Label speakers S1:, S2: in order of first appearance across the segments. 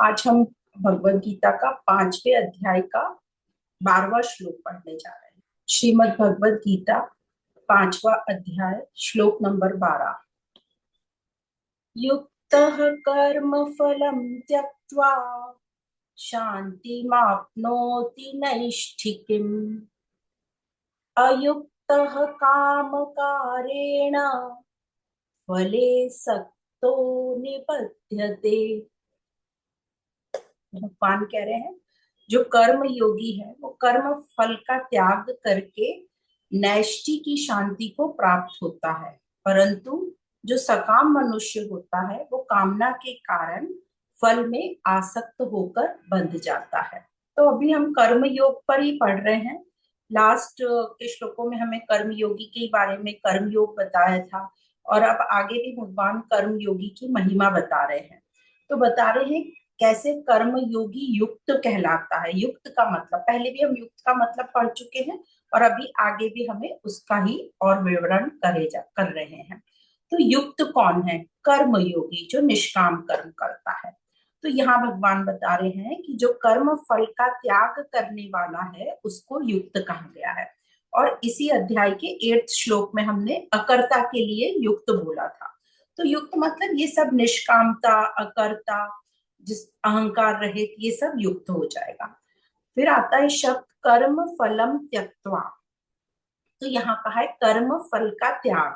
S1: आज हम भगवत गीता का 5वें अध्याय का 12वां श्लोक पढ़ने जा रहे हैं। श्रीमद् भगवत गीता 5वां अध्याय श्लोक नंबर 12। युक्तः कर्म फलं त्यक्त्वा शान्तिमाप्नोति नैष्ठिकीम् अयुक्तः कामकारेण फले सक्तो निबध्यते। भगवान कह रहे हैं जो कर्म योगी है वो कर्म फल का त्याग करके नैष्ठि की शांति को प्राप्त होता है, परंतु जो सकाम मनुष्य होता है वो कामना के कारण फल में आसक्त होकर बंध जाता है। तो अभी हम कर्म योग पर ही पढ़ रहे हैं। लास्ट के श्लोकों में हमें कर्म योगी के बारे में कर्म योग बताया था, और अब आगे भी भगवान कर्म योगी की महिमा बता रहे हैं। तो बता रहे हैं कैसे कर्म योगी युक्त कहलाता है। युक्त का मतलब पहले भी हम युक्त का मतलब पढ़ चुके हैं, और अभी आगे भी हमें उसका ही और विवरण कर रहे हैं। तो युक्त कौन है? कर्म योगी, जो निष्काम कर्म करता है। तो यहाँ भगवान बता रहे हैं कि जो कर्म फल का त्याग करने वाला है उसको युक्त कहा गया है। और इसी अध्याय के 8 श्लोक में हमने अकर्ता के लिए युक्त बोला था। तो युक्त मतलब ये सब निष्कामता, अकर्ता, जिस अहंकार रहित, ये सब युक्त हो जाएगा। फिर आता है शब्द कर्म फलम त्यक्त्वा। तो यहाँ कहा है कर्म फल का त्याग।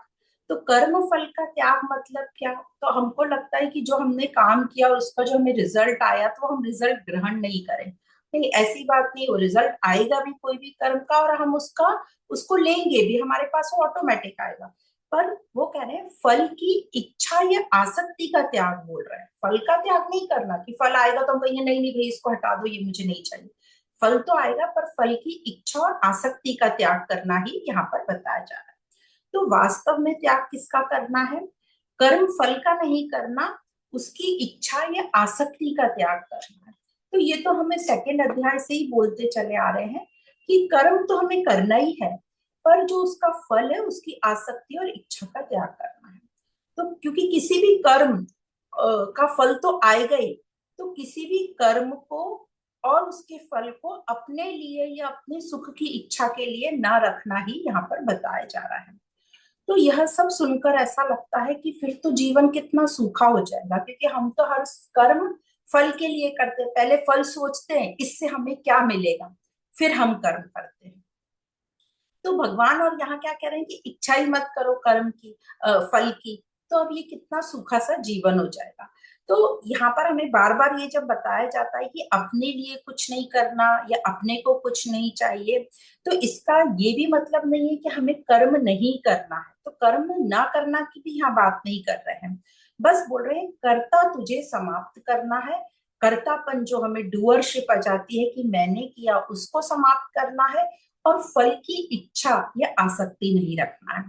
S1: तो कर्म फल का त्याग मतलब क्या? तो हमको लगता है कि जो हमने काम किया और उसका जो हमें रिजल्ट आया तो हम रिजल्ट ग्रहण नहीं करें। नहीं, ऐसी बात नहीं। वो रिजल्ट आएगा भी कोई भी कर्म का, और हम उसको लेंगे भी, हमारे पास वो ऑटोमेटिक आएगा। पर वो कह रहे हैं फल की इच्छा या आसक्ति का त्याग बोल रहे हैं। फल का त्याग नहीं करना कि फल आएगा तो हम कहेंगे नहीं नहीं भाई इसको हटा दो, ये मुझे नहीं चाहिए। फल तो आएगा, पर फल की इच्छा और आसक्ति का त्याग करना ही यहाँ पर बताया जा रहा है। तो वास्तव में त्याग किसका करना है? कर्म फल का नहीं करना, उसकी इच्छा या आसक्ति का त्याग करना है। तो ये तो हमें सेकंड अध्याय से ही बोलते चले आ रहे हैं कि कर्म तो हमें करना ही है, पर जो उसका फल है उसकी आसक्ति और इच्छा का त्याग करना है। तो क्योंकि किसी भी कर्म का फल तो आएगा ही, तो किसी भी कर्म को और उसके फल को अपने लिए या अपने सुख की इच्छा के लिए ना रखना ही यहाँ पर बताया जा रहा है। तो यह सब सुनकर ऐसा लगता है कि फिर तो जीवन कितना सूखा हो जाएगा, क्योंकि हम तो हर कर्म फल के लिए करते हैं। पहले फल सोचते हैं इससे हमें क्या मिलेगा, फिर हम कर्म करते हैं। तो भगवान और यहाँ क्या कह रहे हैं कि इच्छा ही मत करो कर्म की, फल की। तो अब ये कितना सूखा सा जीवन हो जाएगा। तो यहाँ पर हमें बार बार ये जब बताया जाता है कि अपने लिए कुछ नहीं करना या अपने को कुछ नहीं चाहिए, तो इसका ये भी मतलब नहीं है कि हमें कर्म नहीं करना है। तो कर्म ना करना की भी यहाँ बात नहीं कर रहे हैं। बस बोल रहे हैं कर्ता तुझे समाप्त करना है। कर्तापन जो हमें डूअरशिप आ जाती है कि मैंने किया, उसको समाप्त करना है, और फल की इच्छा या आसक्ति नहीं रखना है।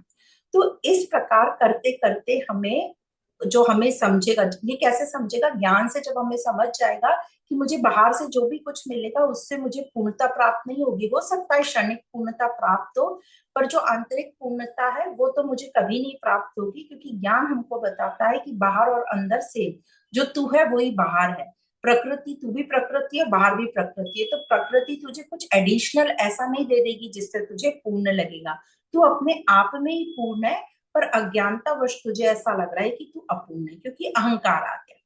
S1: तो इस प्रकार करते करते हमें, जो हमें समझेगा, ये कैसे समझेगा? ज्ञान से जब हमें समझ जाएगा कि मुझे बाहर से जो भी कुछ मिलेगा उससे मुझे पूर्णता प्राप्त नहीं होगी। हो सकता है क्षणिक पूर्णता प्राप्त हो, पर जो आंतरिक पूर्णता है वो तो मुझे कभी नहीं प्राप्त होगी, क्योंकि ज्ञान हमको बताता है कि बाहर और अंदर से जो तू है वही बाहर है। प्रकृति, तू भी प्रकृति है, बाहर भी प्रकृति है। तो प्रकृति तुझे कुछ एडिशनल ऐसा नहीं दे देगी जिससे तुझे पूर्ण लगेगा। तू अपने आप में ही पूर्ण है, पर अज्ञानतावश तुझे ऐसा लग रहा है कि तू अपूर्ण है, क्योंकि अहंकार आ गया।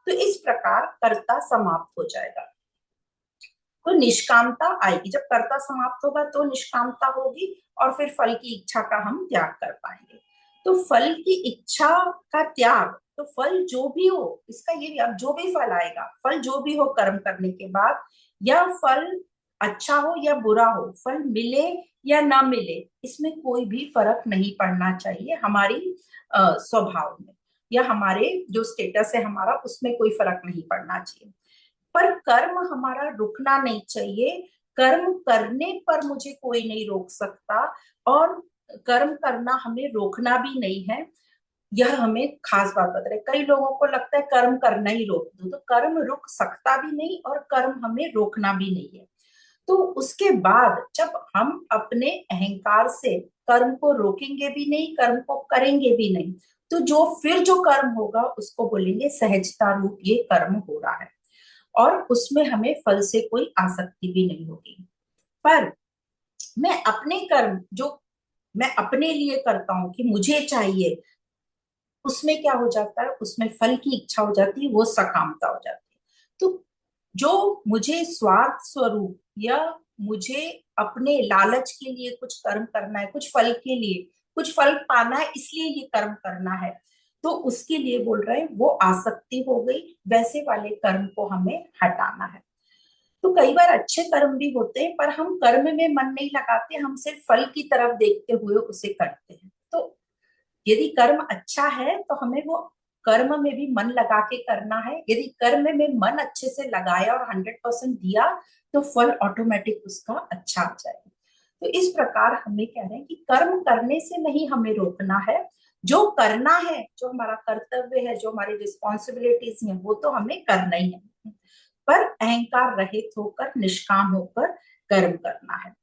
S1: तो इस प्रकार कर्ता समाप्त हो जाएगा, तो निष्कामता आएगी। जब कर्ता समाप्त होगा तो निष्कामता होगी, और फिर फल की इच्छा का हम त्याग कर पाएंगे। तो फल की इच्छा का त्याग, तो फल जो भी हो, इसका ये अब जो भी फल आएगा, फल जो भी हो कर्म करने के बाद, या फल अच्छा हो या बुरा हो, फल मिले या ना मिले, इसमें कोई भी फर्क नहीं पड़ना चाहिए हमारी स्वभाव में, या हमारे जो स्टेटस है हमारा, उसमें कोई फर्क नहीं पड़ना चाहिए। पर कर्म हमारा रुकना नहीं चाहिए। कर्म करने पर मुझे कोई नहीं रोक सकता, और कर्म करना हमें रोकना भी नहीं है। यह हमें खास बात बता रहे। कई लोगों को लगता है कर्म करना ही रोक दो, तो कर्म रुक सकता भी नहीं और कर्म हमें रोकना भी नहीं है। तो उसके बाद जब हम अपने अहंकार से कर्म को रोकेंगे भी नहीं, कर्म को करेंगे भी नहीं, तो जो फिर जो कर्म होगा उसको बोलेंगे सहजता रूप ये कर्म हो रहा है। और उसमें हमें फल से कोई आसक्ति भी नहीं होगी। पर मैं अपने कर्म जो मैं अपने लिए करता हूँ कि मुझे चाहिए, उसमें क्या हो जाता है, उसमें फल की इच्छा हो जाती है, वो सकामता हो जाती है। तो जो मुझे स्वार्थ स्वरूप या मुझे अपने लालच के लिए कुछ कर्म करना है, कुछ फल के लिए, कुछ फल पाना है इसलिए ये कर्म करना है, तो उसके लिए बोल रहे हैं वो आसक्ति हो गई, वैसे वाले कर्म को हमें हटाना है। तो कई बार अच्छे कर्म भी होते हैं पर हम कर्म में मन नहीं लगाते, हम सिर्फ फल की तरफ देखते हुए उसे करते हैं। तो यदि कर्म अच्छा है तो हमें वो कर्म में भी मन लगा के करना है। यदि कर्म में मन अच्छे से लगाया और 100% दिया तो फल ऑटोमेटिक उसका अच्छा आ जाएगा। तो इस प्रकार हमें कह रहे हैं कि कर्म करने से नहीं हमें रोकना है, जो करना है, जो हमारा कर्तव्य है, जो हमारी रिस्पॉन्सिबिलिटीज है, वो तो हमें करना ही है, पर अहंकार रहित होकर, निष्काम होकर कर्म करना है।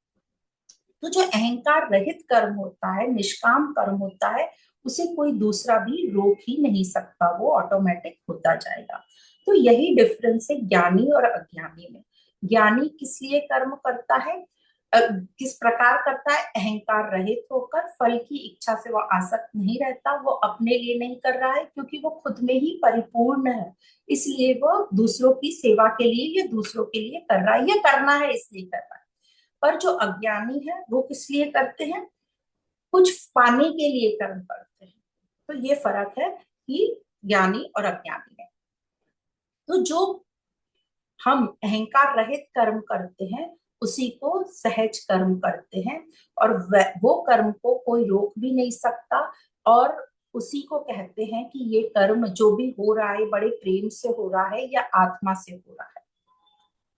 S1: तो जो अहंकार रहित कर्म होता है, निष्काम कर्म होता है, उसे कोई दूसरा भी रोक ही नहीं सकता, वो ऑटोमेटिक होता जाएगा। तो यही डिफरेंस है ज्ञानी और अज्ञानी में। ज्ञानी किस लिए कर्म करता है, किस प्रकार करता है, अहंकार रहित होकर, फल की इच्छा से वो आसक्त नहीं रहता, वो अपने लिए नहीं कर रहा है क्योंकि वो खुद में ही परिपूर्ण है, इसलिए वो दूसरों की सेवा के लिए या दूसरों के लिए कर रहा है, ये करना है इसलिए कर रहा है। पर जो अज्ञानी है वो किस लिए करते हैं, कुछ पाने के लिए कर्म करते हैं। तो ये फर्क है कि ज्ञानी और अज्ञानी में। तो जो हम अहंकार रहित कर्म करते हैं उसी को सहज कर्म करते हैं, और वो कर्म को कोई रोक भी नहीं सकता, और उसी को कहते हैं कि ये कर्म जो भी हो रहा है बड़े प्रेम से हो रहा है या आत्मा से हो रहा है।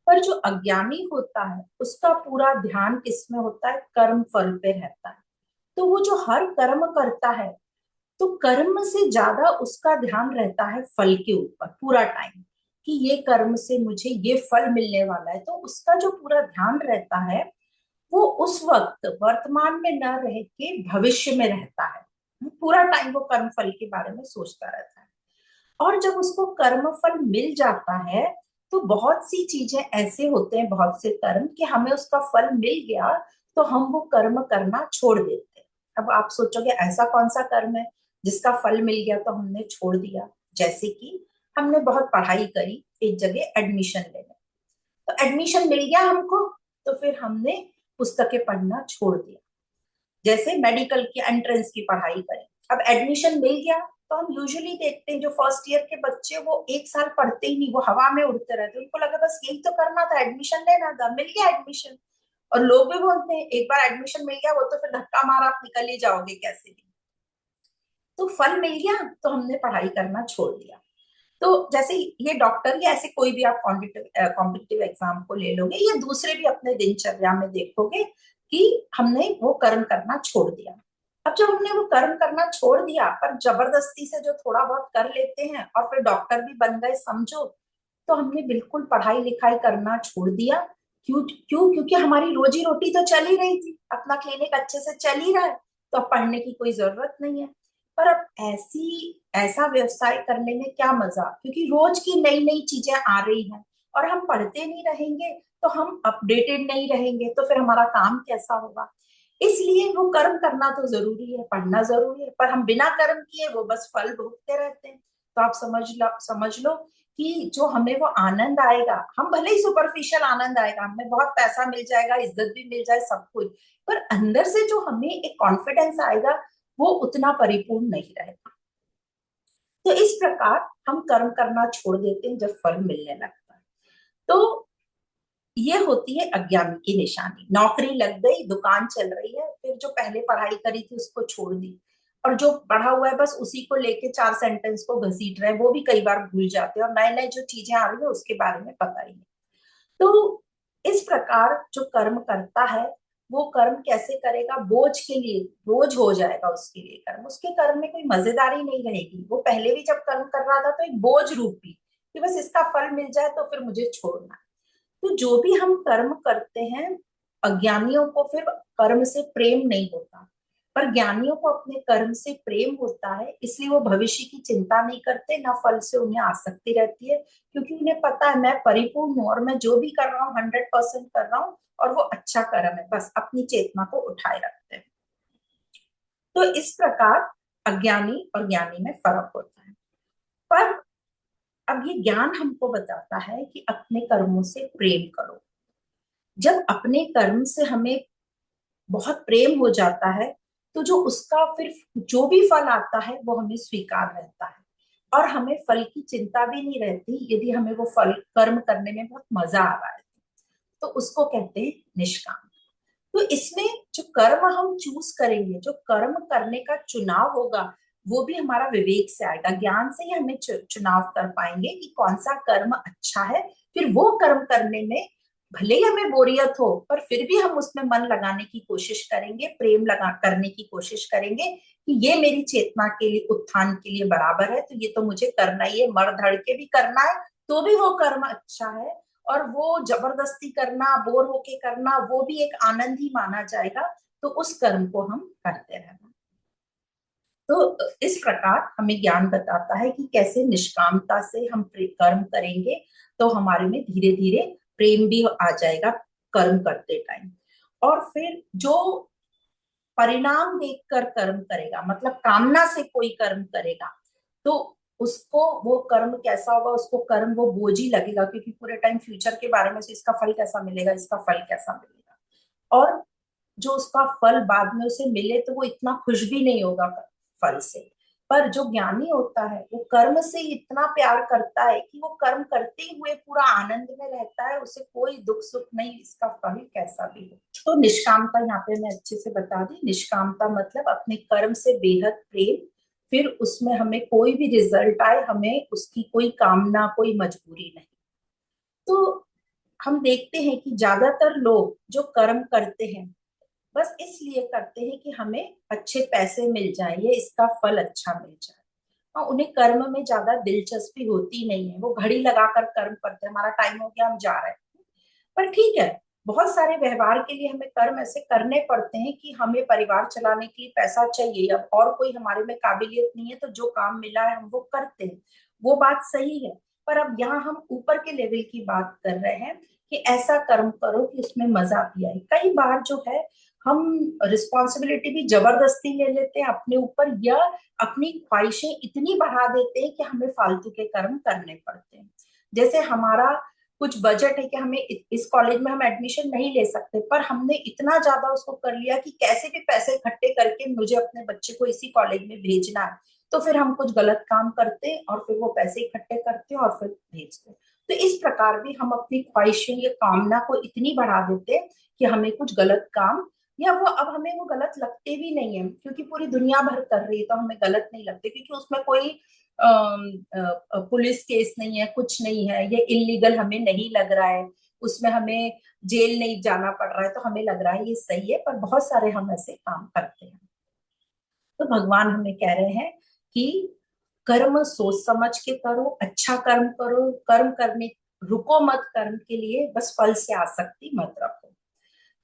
S1: पर जो अज्ञानी होता है उसका पूरा ध्यान किसमें होता है, कर्म फल पे रहता है। तो वो जो हर कर्म करता है तो कर्म से ज्यादा उसका ध्यान रहता है फल के ऊपर पूरा टाइम, कि ये कर्म से मुझे ये फल मिलने वाला है। तो उसका जो पूरा ध्यान रहता है वो उस वक्त वर्तमान में न रह के भविष्य में रहता है। पूरा टाइम वो कर्म फल के बारे में सोचता रहता है। और जब उसको कर्म फल मिल जाता है तो बहुत सी चीजें ऐसे होते हैं, बहुत से कर्म, कि हमें उसका फल मिल गया तो हम वो कर्म करना छोड़ देते हैं। अब आप सोचोगे ऐसा कौन सा कर्म है जिसका फल मिल गया तो हमने छोड़ दिया। जैसे कि हमने बहुत पढ़ाई करी, एक जगह एडमिशन लेने, तो एडमिशन मिल गया हमको, तो फिर हमने पुस्तकें पढ़ना छोड़ दिया। जैसे मेडिकल की एंट्रेंस की पढ़ाई करें, अब एडमिशन मिल गया तो हम यूजुअली देखते हैं जो फर्स्ट ईयर के बच्चे वो एक साल पढ़ते ही नहीं, वो हवा में उड़ते रहते, उनको लगा बस यही तो करना था, एडमिशन लेना था, मिल गया एडमिशन। और लोग भी बोलते हैं एक बार एडमिशन मिल गया वो तो फिर धक्का मार आप निकल ही जाओगे कैसे भी। तो फल मिल गया तो हमने पढ़ाई करना छोड़ दिया। तो जैसे ये डॉक्टर या ऐसे कोई भी आप कॉम्पिटिटिव एग्जाम को ले लोगे या दूसरे भी अपने दिनचर्या में देखोगे कि हमने वो कर्म करना छोड़ दिया। अब जब हमने वो कर्म करना छोड़ दिया पर जबरदस्ती से जो थोड़ा बहुत कर लेते हैं और फिर डॉक्टर भी बन गए समझो, तो हमने बिल्कुल पढ़ाई लिखाई करना छोड़ दिया। क्यों क्यों क्योंकि हमारी रोजी रोटी तो चल ही रही थी, अपना क्लिनिक अच्छे से चल ही रहा है, तो अब पढ़ने की कोई जरूरत नहीं है। पर अब ऐसा व्यवसाय करने में क्या मजा, क्योंकि रोज की नई नई चीजें आ रही हैं, और हम पढ़ते नहीं रहेंगे तो हम अपडेटेड नहीं रहेंगे, तो फिर हमारा काम कैसा होगा। इसलिए वो कर्म करना तो जरूरी है, पढ़ना जरूरी है, पर हम बिना कर्म किए वो बस फल भोगते रहते हैं। तो आप समझ लो कि जो हमें वो आनंद आएगा, हम भले ही सुपरफिशियल आनंद आएगा, हमें बहुत पैसा मिल जाएगा, इज्जत भी मिल जाए, सब कुछ, पर अंदर से जो हमें एक कॉन्फिडेंस आएगा वो उतना परिपूर्ण नहीं रहेगा। तो इस प्रकार हम कर्म करना छोड़ देते हैं जब फल मिलने लगता है। तो ये होती है अज्ञान की निशानी। नौकरी लग गई, दुकान चल रही है, फिर जो पहले पढ़ाई करी थी उसको छोड़ दी, और जो पढ़ा हुआ है बस उसी को लेके चार सेंटेंस को घसीट रहे हैं, वो भी कई बार भूल जाते हैं, और नए नए जो चीजें आ रही है उसके बारे में पता ही नहीं। तो इस प्रकार जो कर्म करता है वो कर्म कैसे करेगा, बोझ के लिए, बोझ हो जाएगा उसके लिए कर्म, उसके कर्म में कोई मजेदारी नहीं रहेगी। वो पहले भी जब कर्म कर रहा था तो एक बोझ रूपी कि बस इसका फल मिल जाए तो फिर मुझे छोड़ना है। तो जो भी हम कर्म करते हैं, अज्ञानियों को फिर कर्म से प्रेम नहीं होता, पर ज्ञानियों को अपने कर्म से प्रेम होता है, इसलिए वो भविष्य की चिंता नहीं करते, ना फल से उन्हें आसक्ति रहती है, क्योंकि उन्हें पता है मैं परिपूर्ण हूँ और मैं जो भी कर रहा हूँ 100% कर रहा हूँ और वो अच्छा कर्म है। बस अपनी चेतना को उठाए रखते हैं। तो इस प्रकार अज्ञानी और ज्ञानी में फर्क होता है। पर अब ये ज्ञान हमको बताता है कि अपने कर्मों से प्रेम करो। जब अपने कर्म से हमें बहुत प्रेम हो जाता है, तो जो उसका फिर जो भी फल आता है वो हमें स्वीकार रहता है, और हमें फल की चिंता भी नहीं रहती यदि हमें वो फल कर्म करने में बहुत मजा आ रहा है। तो उसको कहते हैं निष्काम। तो इसमें जो कर्म हम चूज करेंगे, जो कर्म करने का चुनाव होगा, वो भी हमारा विवेक से आएगा। ज्ञान से ही हमें चुनाव कर पाएंगे कि कौन सा कर्म अच्छा है। फिर वो कर्म करने में भले ही हमें बोरियत हो, पर फिर भी हम उसमें मन लगाने की कोशिश करेंगे, प्रेम लगा करने की कोशिश करेंगे कि ये मेरी चेतना के लिए, उत्थान के लिए बराबर है, तो ये तो मुझे करना ही है, मर धड़ के भी करना है, तो भी वो कर्म अच्छा है। और वो जबरदस्ती करना, बोर होके करना, वो भी एक आनंद ही माना जाएगा। तो उस कर्म को हम करते रहना। तो इस प्रकार हमें ज्ञान बताता है कि कैसे निष्कामता से हम कर्म करेंगे, तो हमारे में धीरे धीरे प्रेम भी आ जाएगा कर्म करते टाइम। और फिर जो परिणाम देखकर कर्म करेगा, मतलब कामना से कोई कर्म करेगा, तो उसको वो कर्म कैसा होगा, उसको कर्म वो बोझ ही लगेगा, क्योंकि पूरे टाइम फ्यूचर के बारे में से इसका फल कैसा मिलेगा, इसका फल कैसा मिलेगा। और जो उसका फल बाद में उसे मिले तो वो इतना खुश भी नहीं होगा फल से। पर जो ज्ञानी होता है वो कर्म से इतना प्यार करता है कि वो कर्म करते हुए पूरा आनंद में रहता है, उसे कोई दुख सुख नहीं, इसका फल कैसा भी हो। तो निष्कामता यहाँ पे मैं अच्छे से बता दी। निष्कामता मतलब अपने कर्म से बेहद प्रेम, फिर उसमें हमें कोई भी रिजल्ट आए, हमें उसकी कोई कामना, कोई मजबूरी नहीं। तो हम देखते हैं कि ज्यादातर लोग जो कर्म करते हैं बस इसलिए करते हैं कि हमें अच्छे पैसे मिल जाए, ये इसका फल अच्छा मिल जाए। और उन्हें कर्म में ज्यादा दिलचस्पी होती नहीं है, वो घड़ी लगाकर कर्म करते हैं, हमारा टाइम हो गया हम जा रहे हैं। पर ठीक है, बहुत सारे व्यवहार के लिए हमें कर्म ऐसे करने पड़ते हैं कि हमें परिवार चलाने के लिए पैसा चाहिए, अब और कोई हमारे में काबिलियत नहीं है, तो जो काम मिला है हम वो करते हैं। वो बात सही है। पर अब यहाँ हम ऊपर के लेवल की बात कर रहे हैं कि ऐसा कर्म करो कि उसमें मजा भी आए। कई बार जो है हम रिस्पॉन्सिबिलिटी भी जबरदस्ती ले लेते हैं अपने ऊपर, या अपनी ख्वाहिशें इतनी बढ़ा देते हैं कि हमें फालतू के कर्म करने पड़ते हैं। जैसे हमारा कुछ बजट है कि हमें इस कॉलेज में हम एडमिशन नहीं ले सकते, पर हमने इतना ज्यादा उसको कर लिया कि कैसे भी पैसे इकट्ठे करके मुझे अपने बच्चे को इसी कॉलेज में भेजना है। तो फिर हम कुछ गलत काम करते और फिर वो पैसे इकट्ठे करते और फिर भेजते। तो इस प्रकार भी हम अपनी ख्वाहिशें या कामना को इतनी बढ़ा देते कि हमें कुछ गलत काम, या वो अब हमें वो गलत लगते भी नहीं है, क्योंकि पूरी दुनिया भर कर रही है तो हमें गलत नहीं लगते, क्योंकि उसमें कोई पुलिस केस नहीं है, कुछ नहीं है, ये इलीगल हमें नहीं लग रहा है, उसमें हमें जेल नहीं जाना पड़ रहा है, तो हमें लग रहा है ये सही है। पर बहुत सारे हम ऐसे काम करते हैं। तो भगवान हमें कह रहे हैं कि कर्म सोच समझ के करो, अच्छा कर्म करो, कर्म करने रुको मत, कर्म के लिए बस फल से आसक्ति मत रखो।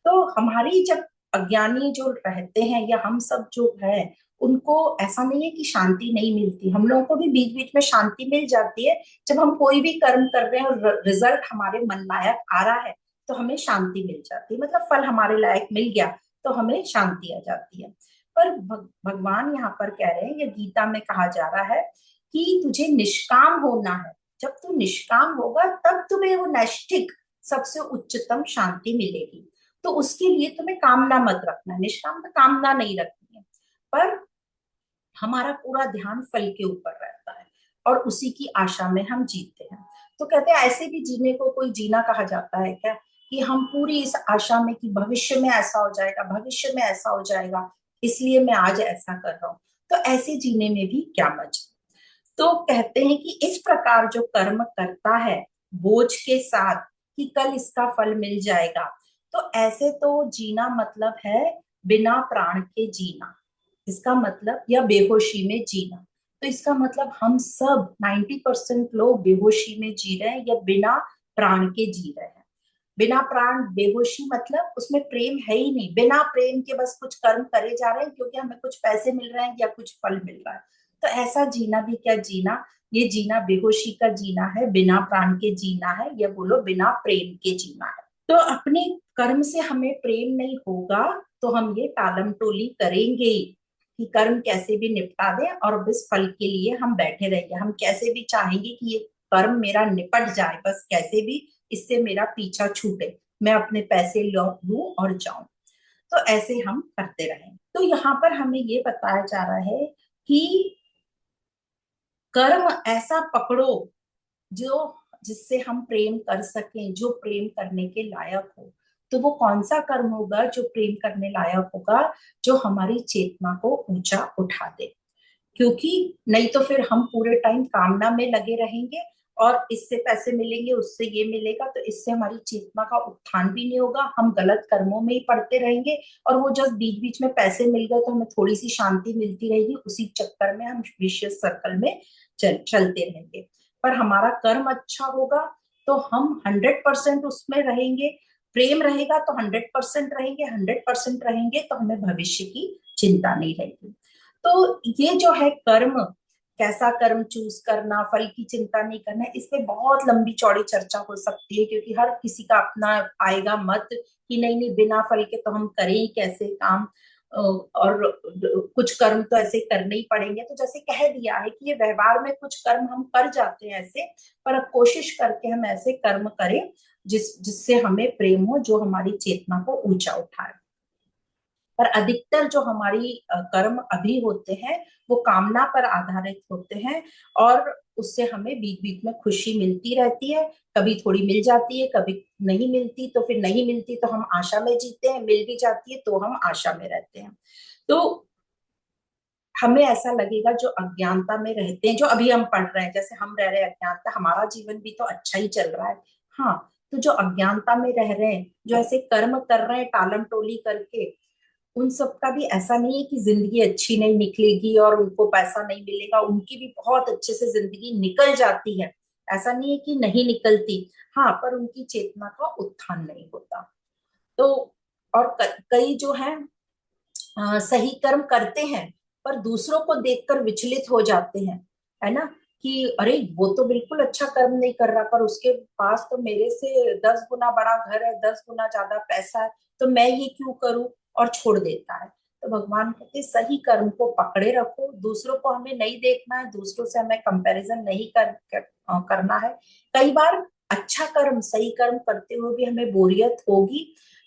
S1: तो हमारी जब अज्ञानी जो रहते हैं या हम सब जो है, उनको ऐसा नहीं है कि शांति नहीं मिलती, हम लोगों को भी बीच बीच में शांति मिल जाती है। जब हम कोई भी कर्म कर रहे हैं और रिजल्ट हमारे मन लायक आ रहा है, तो हमें शांति मिल जाती है, मतलब फल हमारे लायक मिल गया तो हमें शांति आ जाती है। पर भगवान यहाँ पर कह रहे हैं, या गीता में कहा जा रहा है कि तुझे निष्काम होना है। जब तू निष्काम होगा तब तुम्हें वो नैष्ठिक सबसे उच्चतम शांति मिलेगी। तो उसके लिए तुम्हें कामना मत रखना है, निष्काम में कामना नहीं रखनी है। पर हमारा पूरा ध्यान फल के ऊपर रहता है और उसी की आशा में हम जीते हैं। तो कहते हैं ऐसे भी जीने को कोई जीना कहा जाता है क्या, कि हम पूरी इस आशा में कि भविष्य में ऐसा हो जाएगा, भविष्य में ऐसा हो जाएगा, इसलिए मैं आज ऐसा कर रहा हूं। तो ऐसे जीने में भी क्या मजा। तो कहते हैं कि इस प्रकार जो कर्म करता है बोझ के साथ कि कल इसका फल मिल जाएगा, तो ऐसे तो जीना मतलब है बिना प्राण के जीना। इसका मतलब, या बेहोशी में जीना। तो इसका मतलब हम सब 90% लोग बेहोशी में जी रहे हैं या बिना प्राण के जी रहे हैं। बिना प्राण बेहोशी मतलब उसमें प्रेम है ही नहीं, बिना प्रेम के बस कुछ कर्म करे जा रहे हैं क्योंकि हमें कुछ पैसे मिल रहे हैं या कुछ फल मिल रहा है। तो ऐसा जीना भी क्या जीना, ये जीना बेहोशी का जीना है, बिना प्राण के जीना है, या बोलो बिना प्रेम के जीना है। तो अपने कर्म से हमें प्रेम नहीं होगा तो हम ये टालम टोली करेंगे कि कर्म कैसे भी निपटा दें और बस फल के लिए हम बैठे रहेंगे। हम कैसे भी चाहेंगे कि ये कर्म मेरा निपट जाए, बस कैसे भी इससे मेरा पीछा छूटे, मैं अपने पैसे लौट लूं और जाऊं। तो ऐसे हम करते रहें। तो यहाँ पर हमें ये बताया जा रहा है कि कर्म ऐसा पकड़ो जो जिससे हम प्रेम कर सकें, जो प्रेम करने के लायक हो। तो वो कौन सा कर्म होगा जो प्रेम करने लायक होगा, जो हमारी चेतना को ऊंचा उठा दे। क्योंकि नहीं तो फिर हम पूरे टाइम कामना में लगे रहेंगे और इससे पैसे मिलेंगे, उससे ये मिलेगा, तो इससे हमारी चेतना का उत्थान भी नहीं होगा, हम गलत कर्मों में ही पड़ते रहेंगे। और वो जस्ट बीच बीच में पैसे मिल गए तो हमें थोड़ी सी शांति मिलती रहेगी, उसी चक्कर में हम विशियस सर्कल में चलते रहेंगे। पर हमारा कर्म अच्छा होगा तो हम 100% उसमें रहेंगे, प्रेम रहेगा तो 100% रहेंगे, 100% रहेंगे तो हमें भविष्य की चिंता नहीं रहेगी। तो ये जो है कर्म, कैसा कर्म चूज करना, फल की चिंता नहीं करना, इस पे बहुत लंबी चौड़ी चर्चा हो सकती है क्योंकि हर किसी का अपना आएगा मत कि नहीं नहीं बिना फल के तो हम करें ही कैसे काम, और कुछ कर्म तो ऐसे करने ही पड़ेंगे। तो जैसे कह दिया है कि ये व्यवहार में कुछ कर्म हम कर जाते हैं ऐसे, पर अब कोशिश करके हम ऐसे कर्म करें जिससे हमें प्रेम हो, जो हमारी चेतना को ऊंचा उठाए। पर अधिकतर जो हमारी कर्म अभी होते हैं वो कामना पर आधारित होते हैं, और उससे हमें बीच बीच में खुशी मिलती रहती है, कभी थोड़ी मिल जाती है, कभी नहीं मिलती, तो फिर नहीं मिलती तो हम आशा में जीते हैं, मिल भी जाती है तो हम आशा में रहते हैं। तो हमें ऐसा लगेगा जो अज्ञानता में रहते हैं, जो अभी हम पढ़ रहे हैं, जैसे हम रह रहे हैं अज्ञानता, हमारा जीवन भी तो अच्छा ही चल रहा है। हाँ, तो जो अज्ञानता में रह रहे हैं, जो ऐसे कर्म कर रहे हैं टालम टोली करके, उन सबका भी ऐसा नहीं है कि जिंदगी अच्छी नहीं निकलेगी और उनको पैसा नहीं मिलेगा, उनकी भी बहुत अच्छे से जिंदगी निकल जाती है। ऐसा नहीं है कि नहीं निकलती, हाँ, पर उनकी चेतना का उत्थान नहीं होता। तो और कई जो है सही कर्म करते हैं पर दूसरों को देखकर विचलित हो जाते हैं, है ना, कि अरे वो तो बिल्कुल अच्छा कर्म नहीं कर रहा, पर उसके पास तो मेरे से 10 गुना बड़ा घर है, 10 गुना ज्यादा पैसा है, तो मैं ये क्यों करूं, और छोड़ देता है। तो भगवान कहते सही कर्म को पकड़े रखो, दूसरों को हमें नहीं देखना है, दूसरों से हमें कंपैरिजन नहीं करना है। कई बार अच्छा कर्म, सही कर्म करते हुए भी हमें बोरियत होगी,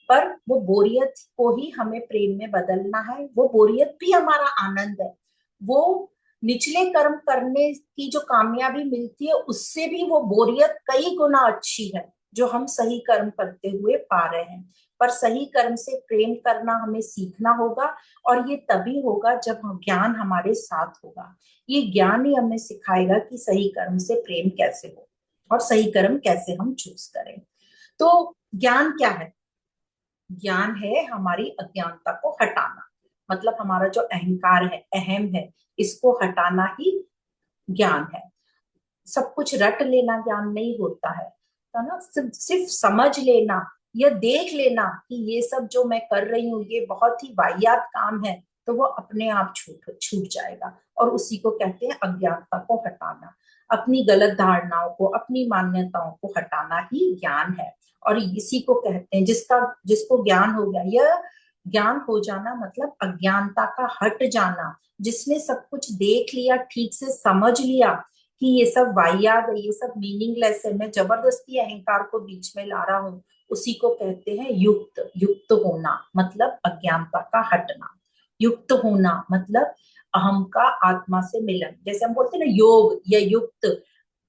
S1: पर वो बोरियत को ही हमें प्रेम में बदलना है, वो बोरियत भी हमारा आनंद है। वो निचले कर्म करने की जो कामयाबी मिलती है उससे भी वो बोरियत कई गुना अच्छी है जो हम सही कर्म करते हुए पा रहे हैं। पर सही कर्म से प्रेम करना हमें सीखना होगा, और ये तभी होगा जब ज्ञान हमारे साथ होगा। ये ज्ञान ही हमें सिखाएगा कि सही कर्म से प्रेम कैसे हो और सही कर्म कैसे हम चूज करें। तो ज्ञान क्या है? ज्ञान है हमारी अज्ञानता को हटाना, मतलब हमारा जो अहंकार है, अहम है, इसको हटाना ही ज्ञान है। सब कुछ रट लेना ज्ञान नहीं होता है ना, सिर्फ समझ लेना या देख लेना कि ये सब जो मैं कर रही हूँ ये बहुत ही वाहियात काम है, तो वो अपने आप छूट छूट जाएगा। और उसी को कहते हैं अज्ञानता को हटाना, अपनी गलत धारणाओं को, अपनी मान्यताओं को हटाना ही ज्ञान है। और इसी को कहते हैं जिसको ज्ञान हो गया, यह ज्ञान हो जाना मतलब अज्ञानता का हट जाना। जिसने सब कुछ देख लिया, ठीक से समझ लिया कि ये सब वाहियात है, ये सब मीनिंगलेस है, मैं जबरदस्ती अहंकार को बीच में ला रहा हूँ, उसी को कहते हैं युक्त। युक्त होना मतलब अज्ञानता का हटना, युक्त होना मतलब अहम का आत्मा से मिलन। जैसे हम बोलते हैं ना योग या युक्त,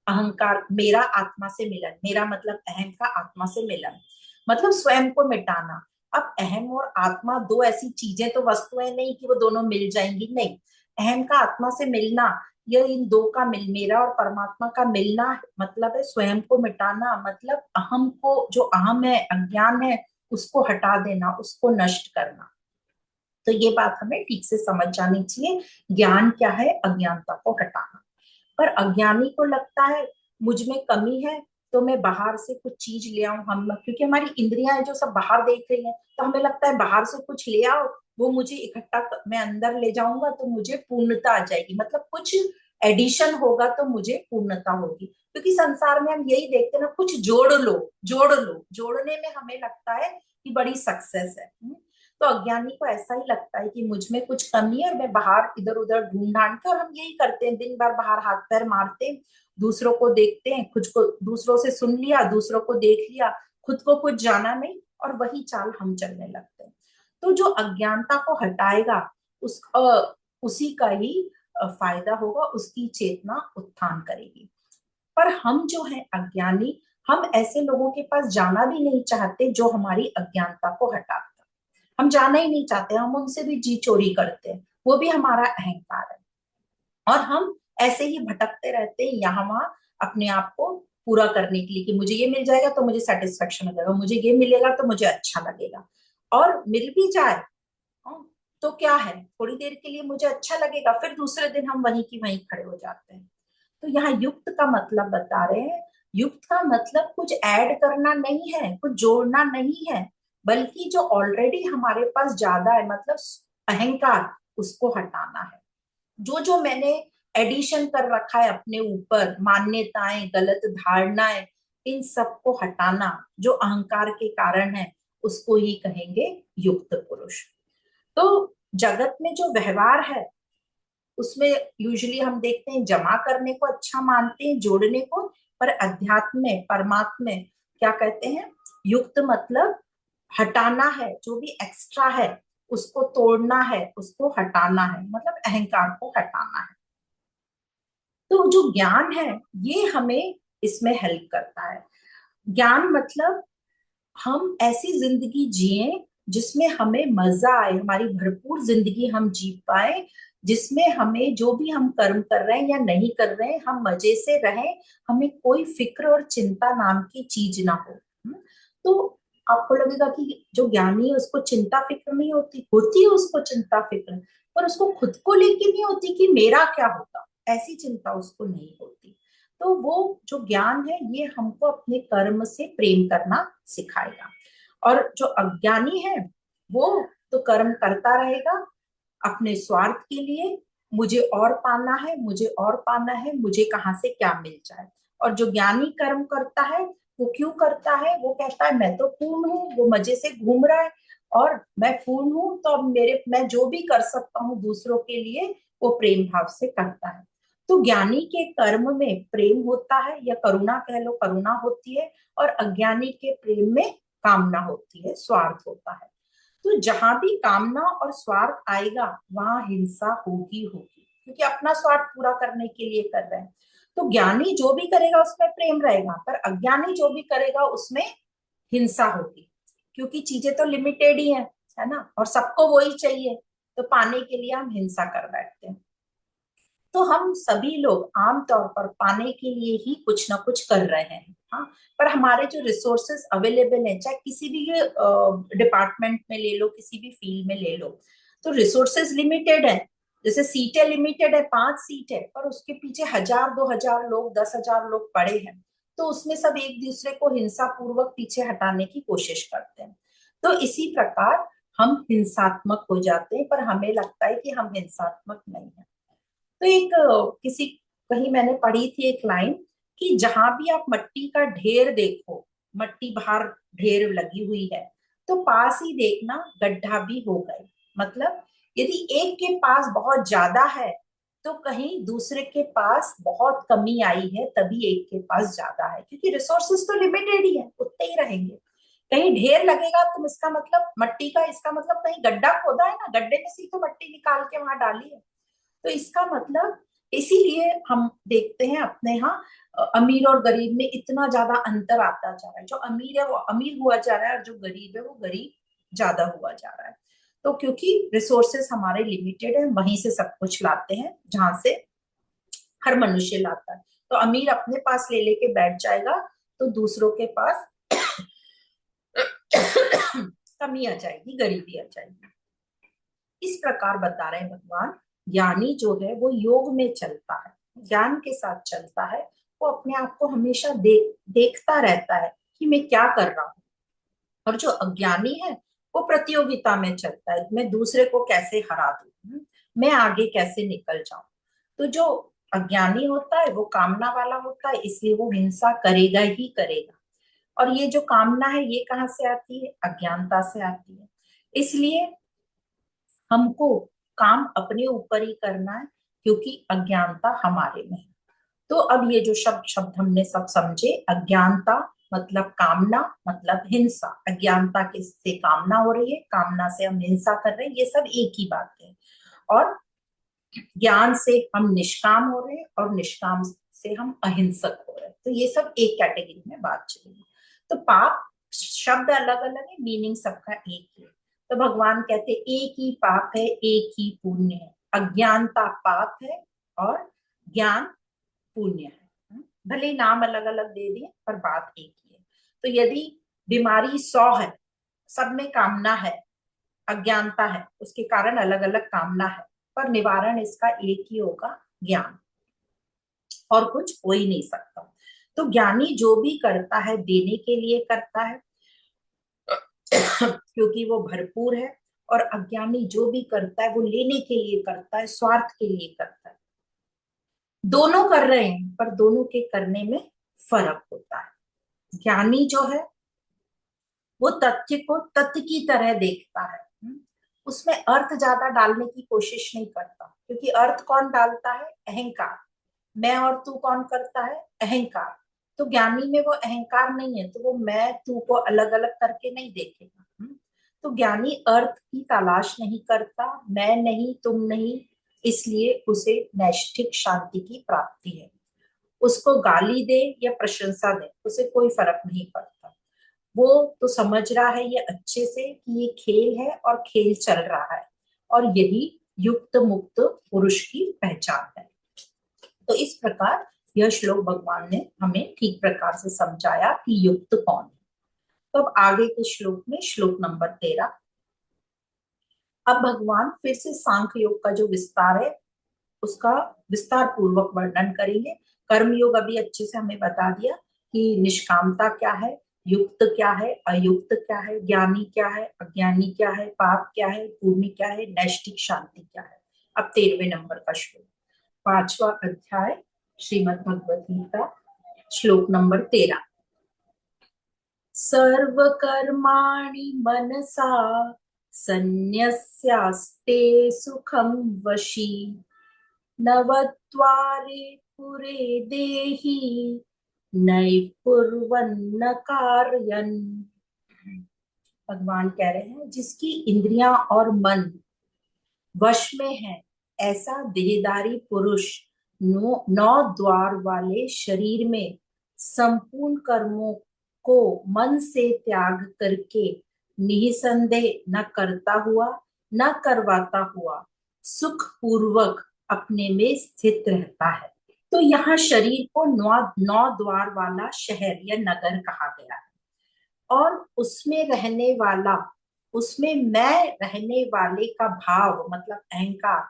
S1: अहंकार मेरा आत्मा से मिलन, मेरा मतलब अहम का आत्मा से मिलन, मतलब स्वयं को मिटाना। अब अहम और आत्मा दो ऐसी चीजें तो वस्तुएं नहीं कि वो दोनों मिल जाएंगी, नहीं। अहम का आत्मा से मिलना, यह इन दो का मिल, मेरा और परमात्मा का मिलना मतलब है स्वयं को मिटाना, मतलब अहम को, जो अहम है, अज्ञान है, उसको हटा देना, उसको नष्ट करना। तो ये बात हमें ठीक से समझ जानी चाहिए। ज्ञान क्या है? अज्ञानता को हटाना। पर अज्ञानी को लगता है मुझ में कमी है, तो मैं बाहर से कुछ चीज ले आऊं, हम क्योंकि हमारी इंद्रियां हैं जो सब बाहर देख रही हैं, तो हमें लगता है बाहर से कुछ ले आओ, वो मुझे मैं अंदर ले जाऊंगा तो मुझे पूर्णता आ जाएगी, मतलब कुछ एडिशन होगा तो मुझे पूर्णता होगी। क्योंकि संसार में हम यही देखते हैं ना, कुछ जोड़ लो, जोड़ लो, जोड़ने में हमें लगता है कि बड़ी सक्सेस है। तो अज्ञानी को ऐसा ही लगता है कि मुझ में कुछ कमी है, मैं बाहर इधर उधर ढूंढ ढांड के, और हम यही करते हैं, दिन भर बाहर हाथ पैर मारते हैं, दूसरों को देखते हैं, खुद को दूसरों से सुन लिया, दूसरों को देख लिया, खुद को कुछ जाना नहीं, और वही चाल हम चलने लगते हैं। तो जो अज्ञानता को हटाएगा उसी का ही फायदा होगा, उसकी चेतना उत्थान करेगी। पर हम जो है अज्ञानी, हम ऐसे लोगों के पास जाना भी नहीं चाहते जो हमारी अज्ञानता को हटाता, हम जाना ही नहीं चाहते, हम उनसे भी जी चोरी करते हैं, वो भी हमारा अहंकार है। और हम ऐसे ही भटकते रहते हैं यहाँ वहां, अपने आप को पूरा करने के लिए, कि मुझे ये मिल जाएगा तो मुझे सेटिस्फेक्शन हो जाएगा, मुझे ये मिलेगा तो मुझे अच्छा लगेगा, और मिल भी जाए तो क्या है, थोड़ी देर के लिए मुझे अच्छा लगेगा, फिर दूसरे दिन हम वहीं की वहीं खड़े हो जाते हैं। तो यहाँ युक्त का मतलब बता रहे हैं, युक्त का मतलब कुछ ऐड करना नहीं है, कुछ जोड़ना नहीं है, बल्कि जो ऑलरेडी हमारे पास ज्यादा है, मतलब अहंकार, उसको हटाना है। जो जो मैंने एडिशन कर रखा है अपने ऊपर, मान्यताएं, गलत धारणाएं, इन सबको हटाना, जो अहंकार के कारण है, उसको ही कहेंगे युक्त पुरुष। तो जगत में जो व्यवहार है उसमें यूजुअली हम देखते हैं जमा करने को अच्छा मानते हैं, जोड़ने को, पर अध्यात्म में, परमात्मा में क्या कहते हैं, युक्त मतलब हटाना है, जो भी एक्स्ट्रा है उसको तोड़ना है, उसको हटाना है, मतलब अहंकार को हटाना है। तो जो ज्ञान है ये हमें इसमें हेल्प करता है। ज्ञान मतलब हम ऐसी जिंदगी जिए जिसमें हमें मजा आए, हमारी भरपूर जिंदगी हम जी पाए, जिसमें हमें जो भी हम कर्म कर रहे हैं या नहीं कर रहे हैं, हम मजे से रहें, हमें कोई फिक्र और चिंता नाम की चीज ना हो। तो आपको लगेगा कि जो ज्ञानी है उसको चिंता फिक्र नहीं होती, होती है उसको चिंता फिक्र, पर उसको खुद को लेके नहीं होती कि मेरा क्या होगा, ऐसी चिंता उसको नहीं होती। तो वो जो ज्ञान है ये हमको अपने कर्म से प्रेम करना सिखाएगा। और जो अज्ञानी है वो तो कर्म करता रहेगा अपने स्वार्थ के लिए, मुझे और पाना है, मुझे और पाना है, मुझे कहाँ से क्या मिल जाए। और जो ज्ञानी कर्म करता है वो क्यों करता है, वो कहता है मैं तो पूर्ण हूँ, वो मजे से घूम रहा है, और मैं पूर्ण हूँ तो अब मैं जो भी कर सकता हूँ दूसरों के लिए, वो प्रेम भाव से करता है। तो ज्ञानी के कर्म में प्रेम होता है, या करुणा कह लो, करुणा होती है, और अज्ञानी के प्रेम में कामना होती है, स्वार्थ होता है। तो जहां भी कामना और स्वार्थ आएगा वहां हिंसा होगी होगी, क्योंकि अपना स्वार्थ पूरा करने के लिए कर रहे हैं। तो ज्ञानी जो भी करेगा उसमें प्रेम रहेगा, पर अज्ञानी जो भी करेगा उसमें हिंसा होगी, क्योंकि चीजें तो लिमिटेड ही है ना, और सबको वही चाहिए, तो पाने के लिए हम हिंसा कर बैठते हैं। तो हम सभी लोग आमतौर पर पाने के लिए ही कुछ ना कुछ कर रहे हैं। हाँ, पर हमारे जो रिसोर्सेस अवेलेबल हैं, चाहे किसी भी डिपार्टमेंट में ले लो, किसी भी फील्ड में ले लो, तो रिसोर्सेज लिमिटेड है। जैसे सीटें लिमिटेड है, 5 सीट है, पर उसके पीछे 1000 2000 लोग, 10,000 लोग पड़े हैं, तो उसमें सब एक दूसरे को हिंसा पूर्वक पीछे हटाने की कोशिश करते हैं। तो इसी प्रकार हम हिंसात्मक हो जाते हैं, पर हमें लगता है कि हम हिंसात्मक नहीं है। तो एक किसी कहीं मैंने पढ़ी थी एक लाइन, कि जहां भी आप मट्टी का ढेर देखो, मट्टी बाहर ढेर लगी हुई है, तो पास ही देखना गड्ढा भी हो गए। मतलब यदि एक के पास बहुत ज्यादा है तो कहीं दूसरे के पास बहुत कमी आई है, तभी एक के पास ज्यादा है, क्योंकि रिसोर्सेस तो लिमिटेड ही है, उतने ही रहेंगे। कहीं ढेर लगेगा तो इसका मतलब मट्टी का, इसका मतलब कहीं गड्ढा खोदा है ना, गड्ढे में से तो मट्टी निकाल के वहां डाली है। तो इसका मतलब, इसीलिए हम देखते हैं अपने यहाँ अमीर और गरीब में इतना ज्यादा अंतर आता जा रहा है, जो अमीर है वो अमीर हुआ जा रहा है, और जो गरीब है वो गरीब ज्यादा हुआ जा रहा है। तो क्योंकि रिसोर्सेस हमारे लिमिटेड है, वहीं से सब कुछ लाते हैं जहां से हर मनुष्य लाता है। तो अमीर अपने पास ले लेके बैठ जाएगा, तो दूसरों के पास कमी आ जाएगी, गरीबी आ जाएगी। इस प्रकार बता रहे हैं भगवान, ज्ञानी जो है वो योग में चलता है, ज्ञान के साथ चलता है, वो अपने आप को हमेशा देखता रहता है कि मैं क्या कर रहा हूँ। और जो अज्ञानी है वो प्रतियोगिता में चलता है, मैं दूसरे को कैसे हरा दूं, मैं आगे कैसे निकल जाऊं। तो जो अज्ञानी होता है वो कामना वाला होता है, इसलिए वो हिंसा करेगा ही करेगा। और ये जो कामना है ये कहाँ से आती है? अज्ञानता से आती है। इसलिए हमको काम अपने ऊपर ही करना है, क्योंकि अज्ञानता हमारे में है। तो अब ये जो शब्द शब्द हमने सब समझे, अज्ञानता मतलब कामना, मतलब हिंसा। अज्ञानता किससे कामना हो रही है, कामना से हम हिंसा कर रहे हैं, ये सब एक ही बात है। और ज्ञान से हम निष्काम हो रहे हैं और निष्काम से हम अहिंसक हो रहे हैं। तो ये सब एक कैटेगरी में बात चलेगी। तो पाप शब्द अलग अलग है, मीनिंग सबका एक ही है। तो भगवान कहते एक ही पाप है, एक ही पुण्य है। अज्ञानता पाप है और ज्ञान पुण्य है। भले ही नाम अलग अलग दे दिए पर बात एक ही है। तो यदि बीमारी 100 है, सब में कामना है, अज्ञानता है, उसके कारण अलग अलग कामना है, पर निवारण इसका एक ही होगा, ज्ञान। और कुछ हो ही नहीं सकता। तो ज्ञानी जो भी करता है देने के लिए करता है क्योंकि वो भरपूर है, और अज्ञानी जो भी करता है वो लेने के लिए करता है, स्वार्थ के लिए करता है। दोनों कर रहे हैं पर दोनों के करने में फर्क होता है। ज्ञानी जो है वो तथ्य को तथ्य की तरह देखता है, उसमें अर्थ ज्यादा डालने की कोशिश नहीं करता, क्योंकि अर्थ कौन डालता है? अहंकार। मैं और तू कौन करता है? अहंकार। तो ज्ञानी में वो अहंकार नहीं है, तो वो मैं तू को अलग अलग करके नहीं देखेगा। तो ज्ञानी अर्थ की तलाश नहीं करता, मैं नहीं तुम नहीं, इसलिए उसे नैष्ठिक शांति की प्राप्ति है। उसको गाली दे या प्रशंसा दे उसे कोई फर्क नहीं पड़ता। वो तो समझ रहा है ये अच्छे से कि ये खेल है और खेल चल रहा है, और यही युक्त मुक्त पुरुष की पहचान है। तो इस प्रकार यह श्लोक भगवान ने हमें ठीक प्रकार से समझाया कि युक्त कौन है। तो अब आगे के श्लोक में, श्लोक नंबर 13, अब भगवान फिर से सांख्य योग का जो विस्तार है उसका विस्तार पूर्वक वर्णन करेंगे। कर्म योग अभी अच्छे से हमें बता दिया कि निष्कामता क्या है, युक्त क्या है, अयुक्त क्या है, ज्ञानी क्या है, अज्ञानी क्या है, पाप क्या है, पुण्य क्या है, नैष्ठिक शांति क्या है। अब 13वें नंबर का श्लोक, 5वां अध्याय श्रीमद् भगवत गीता, श्लोक नंबर 13। सर्वकर्माणि मनसा सन्न्यस्यास्ते सुखं वशी नवद्वारे पुरे देहि नैपुर्वन्न कारयन्। भगवान कह रहे हैं जिसकी इंद्रियां और मन वश में है, ऐसा देहधारी पुरुष 9 द्वार वाले शरीर में संपूर्ण कर्मों को मन से त्याग करके निसंदेह न करता हुआ न करवाता हुआ सुख पूर्वक अपने में स्थित रहता है। तो यहाँ शरीर को 9 द्वार वाला शहर या नगर कहा गया है, और उसमें रहने वाला, उसमें मैं रहने वाले का भाव मतलब अहंकार,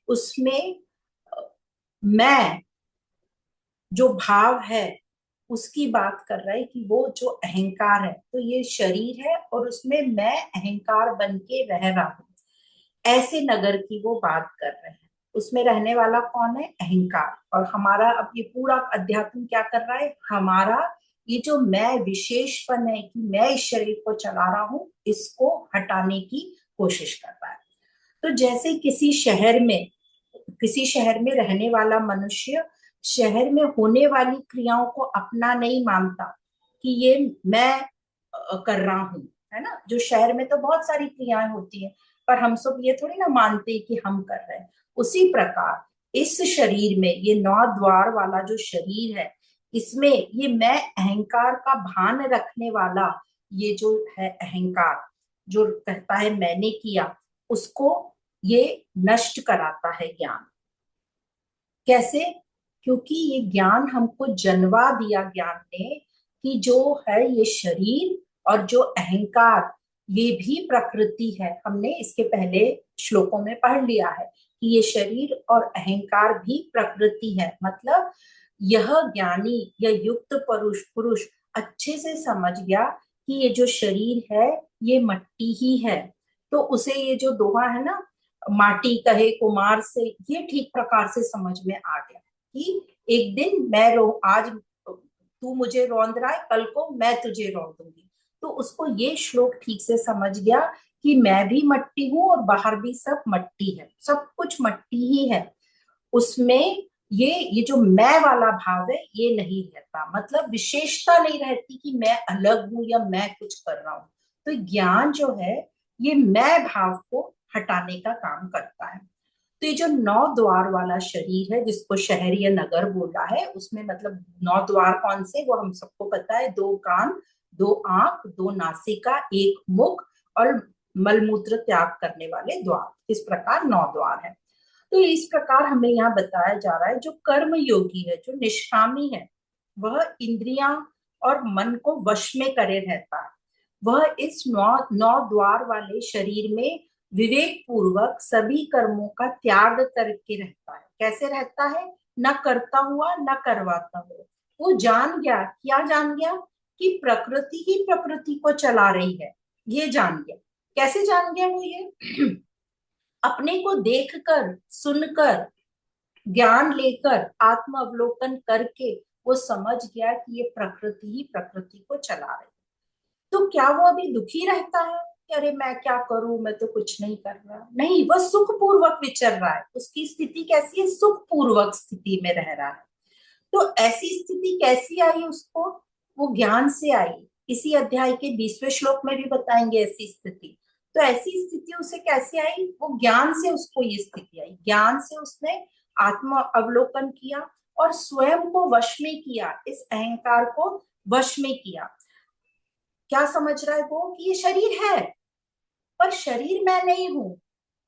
S1: उसमें मैं जो भाव है उसकी बात कर रहा है कि वो जो अहंकार है, तो ये शरीर है और उसमें मैं अहंकार बन के रह रहा हूं, ऐसे नगर की वो बात कर रहे हैं। उसमें रहने वाला कौन है? अहंकार। और हमारा अब ये पूरा अध्यात्म क्या कर रहा है? हमारा ये जो मैं विशेषपन है कि मैं इस शरीर को चला रहा हूं, इसको हटाने की कोशिश कर रहा है। तो जैसे किसी शहर में रहने वाला मनुष्य शहर में होने वाली क्रियाओं को अपना नहीं मानता कि ये मैं कर रहा हूं, है ना। जो शहर में तो बहुत सारी क्रियाएं होती हैं, पर हम सब ये थोड़ी ना मानते कि हम कर रहे हैं। उसी प्रकार इस शरीर में, ये 9 द्वार वाला जो शरीर है, इसमें ये मैं अहंकार का भान रखने वाला, ये जो है अहंकार जो कहता है मैंने किया, उसको ये नष्ट कराता है ज्ञान। कैसे? क्योंकि ये ज्ञान हमको जनवा दिया ज्ञान ने कि जो है ये शरीर और जो अहंकार, ये भी प्रकृति है। हमने इसके पहले श्लोकों में पढ़ लिया है कि ये शरीर और अहंकार भी प्रकृति है, मतलब यह ज्ञानी या युक्त पुरुष पुरुष अच्छे से समझ गया कि ये जो शरीर है ये मट्टी ही है, तो उसे ये जो दोहा है ना, माटी कहे कुमार से, ये ठीक प्रकार से समझ में आ गया कि एक दिन मैं रो आज तू मुझे रौंद रहा है, कल को मैं तुझे रौंद दूंगी। तो उसको ये श्लोक ठीक से समझ गया कि मैं भी मट्टी हूं और बाहर भी सब मट्टी है, सब कुछ मट्टी ही है। उसमें ये जो मैं वाला भाव है ये नहीं रहता, मतलब विशेषता नहीं रहती कि मैं अलग हूं या मैं कुछ कर रहा हूं। तो ज्ञान जो है ये मैं भाव को हटाने का काम करता है। तो ये जो 9 द्वार वाला शरीर है जिसको शहर या नगर बोला है, उसमें मतलब 9 द्वार कौन से, वो हम सबको पता है, 2 कान, 2 आंख, 2 नासिका, 1 मुख और मलमूत्र त्याग करने वाले द्वार, इस प्रकार 9 द्वार है। तो इस प्रकार हमें यहाँ बताया जा रहा है जो कर्म योगी है, जो निष्कामी है, वह इंद्रियां और मन को वश में करे रहता है। वह इस 9 द्वार वाले शरीर में विवेक पूर्वक सभी कर्मों का त्याग करके रहता है। कैसे रहता है? न करता हुआ न करवाता हुआ। वो जान गया, क्या जान गया? कि प्रकृति ही प्रकृति को चला रही है, ये जान गया। कैसे जान गया वो ये? अपने को देखकर, सुनकर, ज्ञान लेकर, आत्म अवलोकन करके वो समझ गया कि ये प्रकृति ही प्रकृति को चला रही है। तो क्या वो अभी दुखी रहता है कि अरे मैं क्या करूं, मैं तो कुछ नहीं कर रहा? नहीं, वह सुख पूर्वक विचर रहा है। उसकी स्थिति कैसी है? सुख पूर्वक स्थिति में रह रहा है। तो ऐसी स्थिति कैसी आई उसको? वो ज्ञान से आई। इसी अध्याय के 20वें श्लोक में भी बताएंगे ऐसी स्थिति। तो ऐसी स्थिति उसे कैसे आई? वो ज्ञान से उसको ये स्थिति आई। ज्ञान से उसने आत्म अवलोकन किया और स्वयं को वश में किया, इस अहंकार को वश में किया। क्या समझ रहा है वो? कि ये शरीर है, पर शरीर मैं नहीं हूं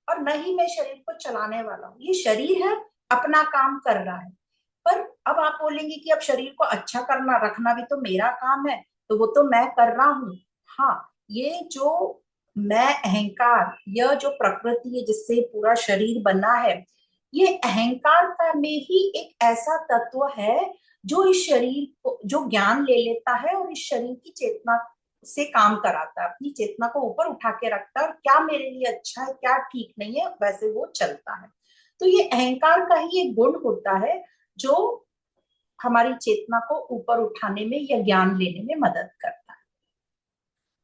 S1: और न ही मैं शरीर को चलाने वाला हूँ। ये शरीर है, अपना काम कर रहा है। पर अब आप बोलेंगे कि अब शरीर को अच्छा करना रखना भी तो मेरा काम है, तो वो तो मैं कर रहा हूँ। हाँ, ये जो मैं अहंकार, यह जो प्रकृति है जिससे पूरा शरीर बना है, ये अहंकार का में ही एक ऐसा तत्व है जो इस शरीर को, जो ज्ञान ले लेता है और इस शरीर की चेतना से काम कराता है, अपनी चेतना को ऊपर उठा के रखता है और क्या मेरे लिए अच्छा है क्या ठीक नहीं है वैसे वो चलता है। तो ये अहंकार का ही एक गुण होता है जो हमारी चेतना को ऊपर उठाने में या ज्ञान लेने में मदद करता है।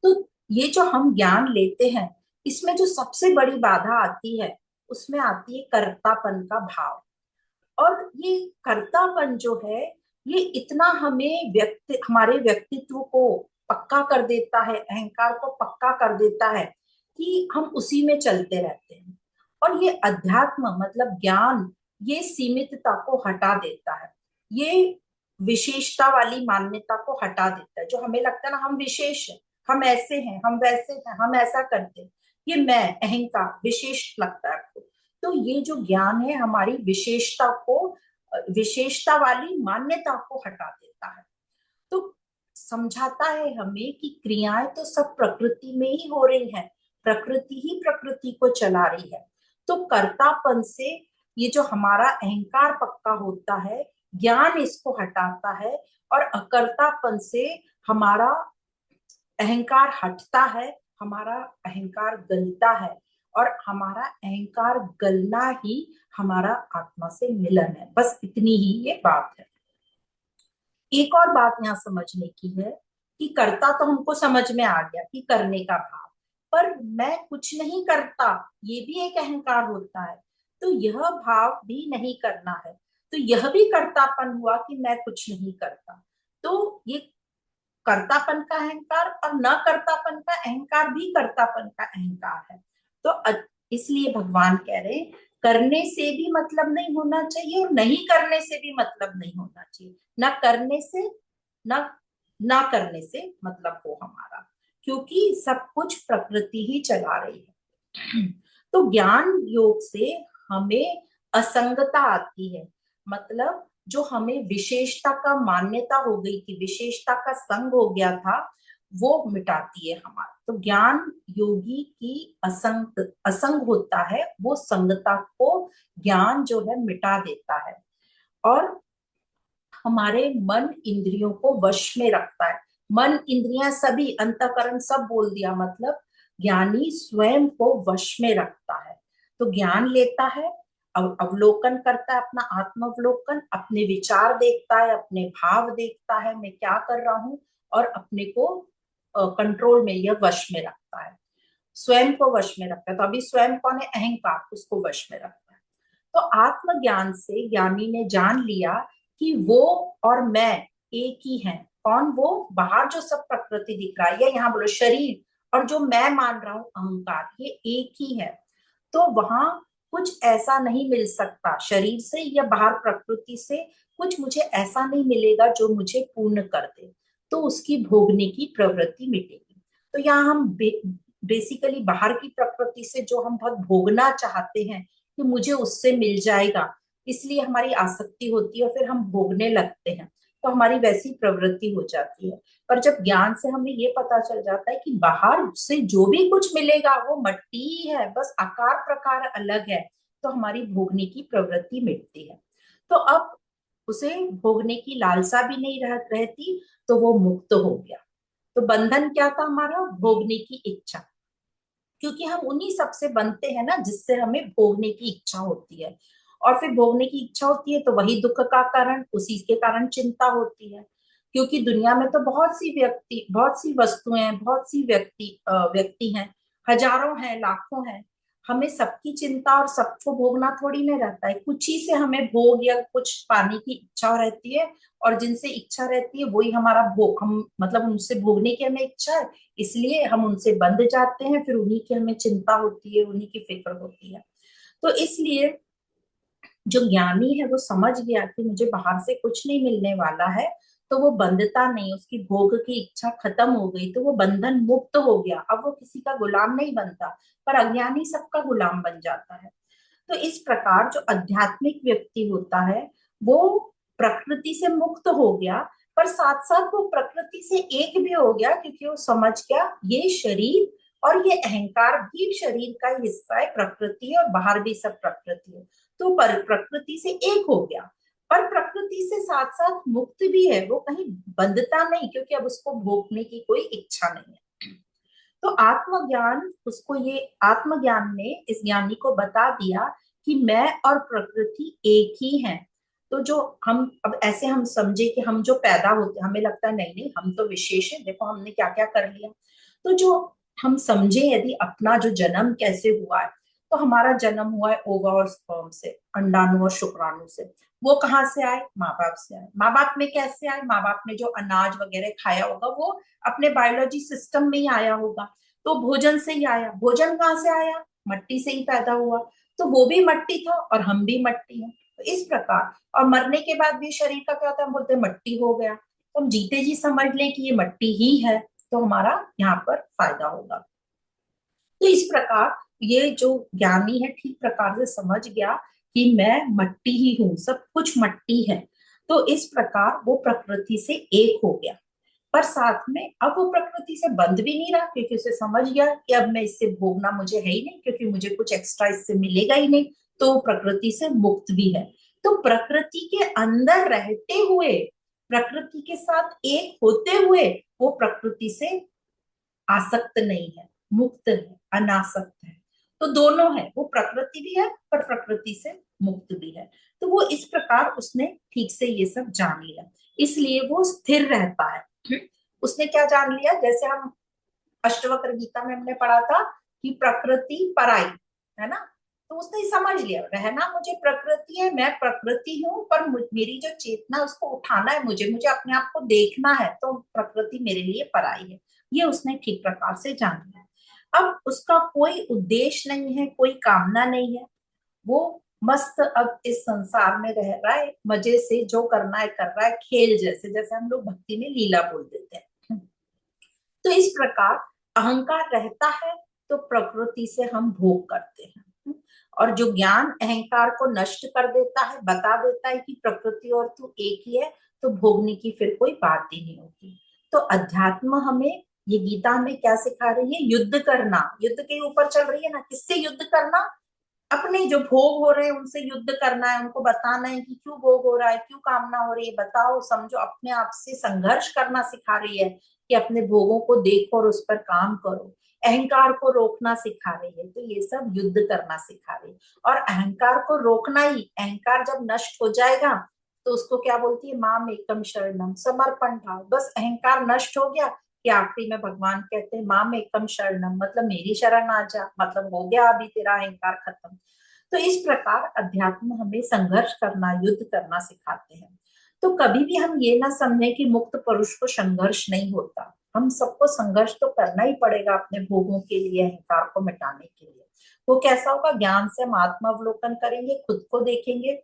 S1: तो ये जो हम ज्ञान लेते हैं, इसमें जो सबसे बड़ी बाधा आती है उसमें आती है कर्तापन का भाव। और ये कर्तापन जो है ये इतना हमें हमारे व्यक्तित्व को पक्का कर देता है, अहंकार को पक्का कर देता है कि हम उसी में चलते रहते हैं। और ये अध्यात्म मतलब ज्ञान, ये सीमितता को हटा देता है, ये विशेषता वाली मान्यता को हटा देता है। जो हमें लगता है ना हम विशेष हैं, हम ऐसे हैं, हम वैसे हैं, हम ऐसा करते हैं, ये मैं अहंकार विशेष लगता है आपको। तो ये जो ज्ञान है हमारी विशेषता को, विशेषता वाली मान्यता को हटा देता है। तो समझाता है हमें कि क्रियाएं तो सब प्रकृति में ही हो रही है, प्रकृति ही प्रकृति को चला रही है। तो कर्तापन से ये जो हमारा अहंकार पक्का होता है, ज्ञान इसको हटाता है और अकर्तापन से हमारा अहंकार हटता है, हमारा अहंकार गलता है और हमारा अहंकार गलना ही हमारा आत्मा से मिलन है। बस इतनी ही ये बात है। एक और बात यहाँ समझने की है कि कर्ता तो हमको समझ में आ गया कि करने का भाव, पर मैं कुछ नहीं करता ये भी एक अहंकार होता है। तो यह भाव भी नहीं करना है, तो यह भी कर्तापन हुआ कि मैं कुछ नहीं करता। तो ये कर्तापन का अहंकार और न कर्तापन का अहंकार भी कर्तापन का अहंकार है। तो इसलिए भगवान कह रहे हैं करने से भी मतलब नहीं होना चाहिए और नहीं करने से भी मतलब नहीं होना चाहिए। न करने से, न ना करने से मतलब हो हमारा, क्योंकि सब कुछ प्रकृति ही चला रही है। तो ज्ञान योग से हमें असंगता आती है, मतलब जो हमें विशेषता का मान्यता हो गई थी, विशेषता का संग हो गया था, वो मिटाती है हमारा। तो ज्ञान योगी की असंग होता है, वो संगता को ज्ञान जो है मिटा देता है। और हमारे मन इंद्रियों को वश में रखता है। मन इंद्रियां सभी, अंतःकरण सब बोल दिया, मतलब ज्ञानी स्वयं को वश में रखता है। तो ज्ञान लेता है, अवलोकन करता है, अपना आत्मावलोकन, अपने विचार देखता है, अपने भाव देखता है, मैं क्या कर रहा हूँ, और अपने को कंट्रोल में या वश में रखता है, स्वयं को वश में रखता है। तो अभी स्वयं कौन है? अहंकार, उसको वश में रखता है। तो आत्मज्ञान से ज्ञानी ने जान लिया कि वो और मैं एक ही हैं। कौन? वो बाहर जो सब प्रकृति दिख रहा है, या यहाँ बोलो शरीर, और जो मैं मान रहा हूं अहंकार, ये एक ही है। तो वहां कुछ ऐसा नहीं मिल सकता शरीर से या बाहर प्रकृति से, कुछ मुझे ऐसा नहीं मिलेगा जो मुझे पूर्ण कर दे, तो उसकी भोगने की प्रवृत्ति मिटेगी। तो यहाँ हम बेसिकली बाहर की प्रकृति से जो हम बहुत भोगना चाहते हैं कि मुझे उससे मिल जाएगा, इसलिए हमारी आसक्ति होती है और फिर हम भोगने लगते हैं, तो हमारी वैसी प्रवृत्ति हो जाती है। पर जब ज्ञान से हमें ये पता चल जाता है कि बाहर से जो भी कुछ मिलेगा वो मट्टी ही है, बस आकार प्रकार अलग है, तो हमारी भोगने की प्रवृत्ति मिटती है। तो अब उसे भोगने की लालसा भी नहीं रहती, तो वो मुक्त हो गया। तो बंधन क्या था हमारा? भोगने की इच्छा, क्योंकि हम उन्हीं सबसे बनते हैं ना जिससे हमें भोगने की इच्छा होती है, और फिर भोगने की इच्छा होती है तो वही दुख का कारण, उसी के कारण चिंता होती है। क्योंकि दुनिया में तो बहुत सी वस्तुएं, बहुत सी व्यक्ति हैं, हजारों हैं, लाखों हैं, हमें सबकी चिंता और सबको भोगना थोड़ी ना रहता है। कुछ ही से हमें भोग या कुछ पाने की इच्छा रहती है, और जिनसे इच्छा रहती है वही हमारा भोग, हम मतलब उनसे भोगने की हमें इच्छा है, इसलिए हम उनसे बंध जाते हैं, फिर उन्हीं की हमें चिंता होती है, उन्हीं की फिक्र होती है। तो इसलिए जो ज्ञानी है वो समझ गया कि मुझे बाहर से कुछ नहीं मिलने वाला है, तो वो बंधता नहीं, उसकी भोग की इच्छा खत्म हो गई, तो वो बंधन मुक्त हो गया। अब वो किसी का गुलाम नहीं बनता, पर अज्ञानी सबका गुलाम बन जाता है। तो इस प्रकार जो आध्यात्मिक व्यक्ति होता है वो प्रकृति से मुक्त हो गया, पर साथ साथ वो प्रकृति से एक भी हो गया, क्योंकि वो समझ गया ये शरीर और ये अहंकार भी शरीर का हिस्सा है, प्रकृति है, और बाहर भी सब प्रकृति है। तो पर प्रकृति से एक हो गया, पर प्रकृति से साथ साथ मुक्त भी है, वो कहीं बंधता नहीं, क्योंकि अब उसको भोगने की कोई इच्छा नहीं है। तो आत्मज्ञान, उसको ये आत्मज्ञान ने इस ज्ञानी को बता दिया कि मैं और प्रकृति एक ही हैं। तो जो हम अब ऐसे हम समझे कि हम जो पैदा होते हैं, हमें लगता है नहीं नहीं हम तो विशेष है, देखो हमने क्या क्या कर लिया। तो जो हम समझे यदि अपना जो जन्म कैसे हुआ है, तो हमारा जन्म हुआ है ओवा और स्पर्म से, अंडाणु और शुक्राणु से। वो कहाँ से आए? माँ बाप से आए। माँ बाप में कैसे आए? माँ बाप ने जो अनाज वगैरह खाया होगा वो अपने बायोलॉजी सिस्टम में ही आया होगा, तो भोजन से ही आया। भोजन कहाँ से आया? मट्टी से ही पैदा हुआ, तो वो भी मट्टी था और हम भी मट्टी हैं। तो इस प्रकार, और मरने के बाद भी शरीर का क्या होता है? हम बोलते हैं मट्टी हो गया, तो हम जीते जी समझ लें कि ये मट्टी ही है, तो हमारा यहाँ पर फायदा होगा। तो इस प्रकार ये जो ज्ञानी है ठीक प्रकार से समझ गया कि मैं मट्टी ही हूँ, सब कुछ मट्टी है। तो इस प्रकार वो प्रकृति से एक हो गया, पर साथ में अब वो प्रकृति से बंध भी नहीं रहा, क्योंकि उसे समझ गया कि अब मैं इससे भोगना मुझे है ही नहीं, क्योंकि मुझे कुछ एक्स्ट्रा इससे मिलेगा ही नहीं, तो प्रकृति से मुक्त भी है। तो प्रकृति के अंदर रहते हुए, प्रकृति के साथ एक होते हुए, वो प्रकृति से आसक्त नहीं है, मुक्त है, अनासक्त है। तो दोनों है, वो प्रकृति भी है पर प्रकृति से मुक्त भी है। तो वो इस प्रकार उसने ठीक से ये सब जान लिया, इसलिए वो स्थिर रहता है। उसने क्या जान लिया? जैसे हम अष्टवक्र गीता में हमने पढ़ा था कि प्रकृति पराई है ना, तो उसने समझ लिया रहना मुझे प्रकृति है, मैं प्रकृति हूँ, पर मेरी जो चेतना उसको उठाना है, मुझे मुझे अपने आप को देखना है, तो प्रकृति मेरे लिए पराई है। ये उसने ठीक प्रकार से जान लिया। अब उसका कोई उद्देश्य नहीं है, कोई कामना नहीं है, वो मस्त अब इस संसार में रह रहा है, मजे से जो करना है कर रहा है, खेल जैसे, जैसे हम लोग भक्ति में लीला बोल देते हैं। तो इस प्रकार अहंकार रहता है तो प्रकृति से हम भोग करते हैं, और जो ज्ञान अहंकार को नष्ट कर देता है, बता देता है कि प्रकृति और तू एक ही है, तो भोगने की फिर कोई बात ही नहीं होती। तो अध्यात्म हमें ये गीता में क्या सिखा रही है? युद्ध करना, युद्ध के ऊपर चल रही है ना, किससे युद्ध करना? अपने जो भोग हो रहे हैं उनसे युद्ध करना है, उनको बताना है कि क्यों भोग हो रहा है, क्यों कामना हो रही है, बताओ समझो, अपने आप से संघर्ष करना सिखा रही है कि अपने भोगों को देखो और उस पर काम करो। अहंकार को रोकना सिखा रही है, तो ये सब युद्ध करना सिखा रही है। और अहंकार को रोकना ही, अहंकार जब नष्ट हो जाएगा तो उसको क्या बोलती है, माम एकम शरणम, समर्पण भाव। बस अहंकार नष्ट हो गया कि आखिरी में भगवान कहते हैं माम एकम शरणम, मतलब मेरी शरण आ जा, मतलब हो गया अभी तेरा अहंकार खत्म। तो इस प्रकार अध्यात्म हमें संघर्ष करना, युद्ध करना सिखाते हैं। तो कभी भी हम ये ना समझें कि मुक्त पुरुष को संघर्ष नहीं होता। हम सबको संघर्ष तो करना ही पड़ेगा अपने भोगों के लिए, अहंकार को मिटाने के लिए। वो कैसा होगा, ज्ञान से हम आत्मावलोकन करेंगे, खुद को देखेंगे,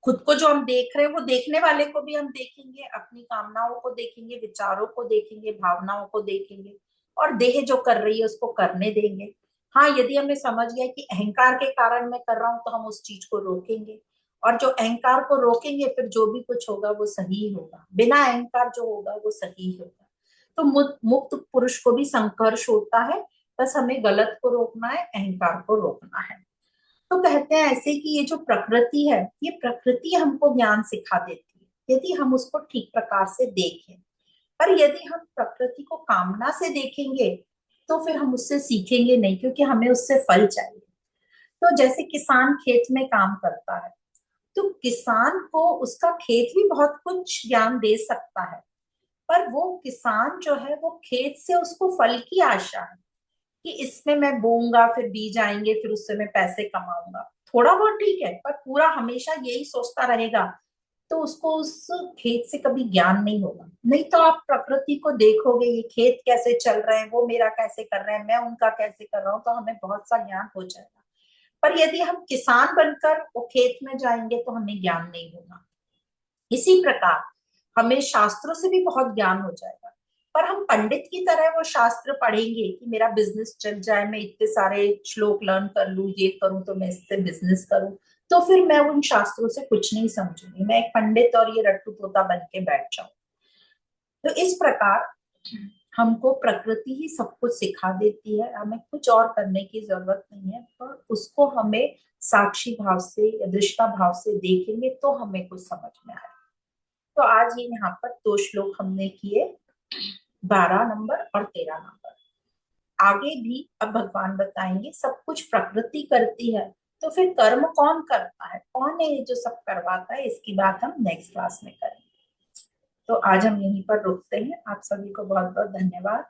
S1: खुद को जो हम देख रहे हैं वो देखने वाले को भी हम देखेंगे, अपनी कामनाओं को देखेंगे, विचारों को देखेंगे, भावनाओं को देखेंगे, और देह जो कर रही है उसको करने देंगे। हाँ, यदि हमें समझ गया कि अहंकार के कारण मैं कर रहा हूं, तो हम उस चीज को रोकेंगे, और जो अहंकार को रोकेंगे फिर जो भी कुछ होगा वो सही होगा, बिना अहंकार जो होगा वो सही होगा। तो मुक्त पुरुष को भी संघर्ष होता है, बस हमें गलत को रोकना है, अहंकार को रोकना है। तो कहते हैं ऐसे कि ये जो प्रकृति है, ये प्रकृति हमको ज्ञान सिखा देती है यदि हम उसको ठीक प्रकार से देखें। पर यदि हम प्रकृति को कामना से देखेंगे तो फिर हम उससे सीखेंगे नहीं, क्योंकि हमें उससे फल चाहिए। तो जैसे किसान खेत में काम करता है, तो किसान को उसका खेत भी बहुत कुछ ज्ञान दे सकता है, पर वो किसान जो है वो खेत से उसको फल की आशा है कि इसमें मैं बोऊंगा, फिर बीज आएंगे, फिर उससे मैं पैसे कमाऊंगा। थोड़ा बहुत ठीक है, पर पूरा हमेशा यही सोचता रहेगा तो उसको उस खेत से कभी ज्ञान नहीं होगा। नहीं तो आप प्रकृति को देखोगे, ये खेत कैसे चल रहे हैं, वो मेरा कैसे कर रहे हैं, मैं उनका कैसे कर रहा हूँ, तो हमें बहुत सा ज्ञान हो जाएगा। पर यदि हम किसान बनकर वो खेत में जाएंगे तो हमें ज्ञान नहीं होगा। इसी प्रकार हमें शास्त्रों से भी बहुत ज्ञान हो जाएगा, पर हम पंडित की तरह वो शास्त्र पढ़ेंगे कि मेरा बिजनेस चल जाए, मैं इतने सारे श्लोक लर्न कर लूं, ये करूं तो मैं इससे बिजनेस करूं, तो फिर मैं उन शास्त्रों से कुछ नहीं समझूंगी, मैं एक पंडित और ये रट्टू तोता बन के बैठ जाऊं। तो इस प्रकार हमको प्रकृति ही सब कुछ सिखा देती है, हमें कुछ और करने की जरूरत नहीं है, पर उसको हमें साक्षी भाव से या दृष्टा भाव से देखेंगे तो हमें कुछ समझ में आए। तो आज ये यहाँ पर दो श्लोक हमने किए, 12 नंबर और 13 नंबर। आगे भी अब भगवान बताएंगे सब कुछ प्रकृति करती है, तो फिर कर्म कौन करता है, कौन है ये जो सब करवाता है, इसकी बात हम नेक्स्ट क्लास में करेंगे। तो आज हम यहीं पर रुकते हैं। आप सभी को बहुत बहुत धन्यवाद।